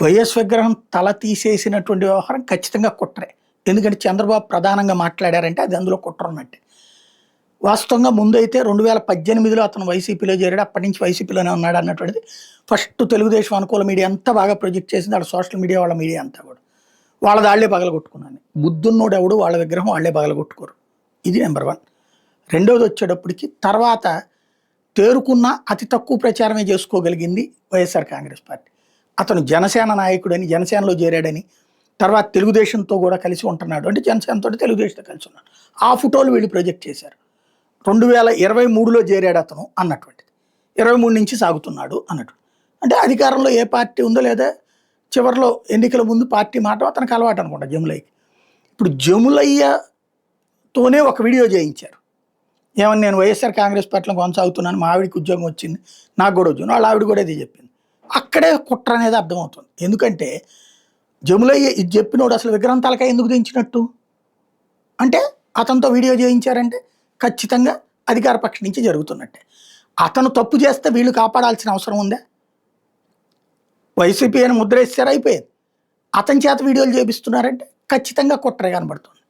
YS విగ్రహం తల తీసేసినటువంటి వ్యవహారం ఖచ్చితంగా కుట్రే. ఎందుకంటే చంద్రబాబు ప్రధానంగా మాట్లాడారంటే అది అందులో కుట్ర ఉన్నట్టే. వాస్తవంగా ముందైతే 2018లో అతను వైసీపీలో చేరాడు. అప్పటి నుంచి వైసీపీలోనే ఉన్నాడు అన్నటువంటిది ఫస్ట్ తెలుగుదేశం అనుకూల మీడియా అంతా బాగా ప్రొజెక్ట్ చేసింది. వాళ్ళ సోషల్ మీడియా వాళ్ళ మీడియా అంతా కూడా. వాళ్ళదాళ్లే పగలగొట్టుకున్నాను. బుద్ధున్నోడు ఎవడు వాళ్ళ విగ్రహం వాళ్ళే పగలగొట్టుకోరు. ఇది నెంబర్ 1. రెండోది వచ్చేటప్పటికి తర్వాత తేరుకున్న అతి తక్కువ ప్రచారమే చేసుకోగలిగింది వైఎస్ఆర్ కాంగ్రెస్ పార్టీ. అతను జనసేన నాయకుడని, జనసేనలో చేరాడని, తర్వాత తెలుగుదేశంతో కూడా కలిసి ఉంటున్నాడు అంటే జనసేనతో తెలుగుదేశంతో కలిసి ఉన్నాడు. ఆ ఫోటోలు వీళ్ళు ప్రొజెక్ట్ చేశారు. 2023లో చేరాడు అతను అన్నటువంటిది. 23 నుంచి సాగుతున్నాడు అన్నట్టు. అంటే అధికారంలో ఏ పార్టీ ఉందో లేదా చివరిలో ఎన్నికల ముందు పార్టీ మాట అతనికి అలవాటు అనుకుంటా జములయ్యకి. ఇప్పుడు జములయ్యతోనే ఒక వీడియో చేయించారు. ఏమని, నేను వైఎస్ఆర్ కాంగ్రెస్ పార్టీలో కొనసాగుతున్నాను, మా ఆవిడికి ఉద్యోగం వచ్చింది, నాకు కూడా ఉద్యోగం, వాళ్ళ ఆవిడ కూడా ఇది చెప్పింది. అక్కడే కుట్ర అనేది అర్థమవుతుంది. ఎందుకంటే జములయ్య ఇది చెప్పినోడు అసలు విగ్రహం తలకాయ ఎందుకు దించినట్టు అంటే అతనితో వీడియో చేయించారంటే ఖచ్చితంగా అధికార పక్షం నుంచి జరుగుతున్నట్టే. అతను తప్పు చేస్తే వీళ్ళు కాపాడాల్సిన అవసరం ఉందా? వైసీపీ అని ముద్ర వేసారు, అయిపోయింది. అతని చేత వీడియోలు చేపిస్తున్నారంటే ఖచ్చితంగా కుట్ర కనబడుతుంది.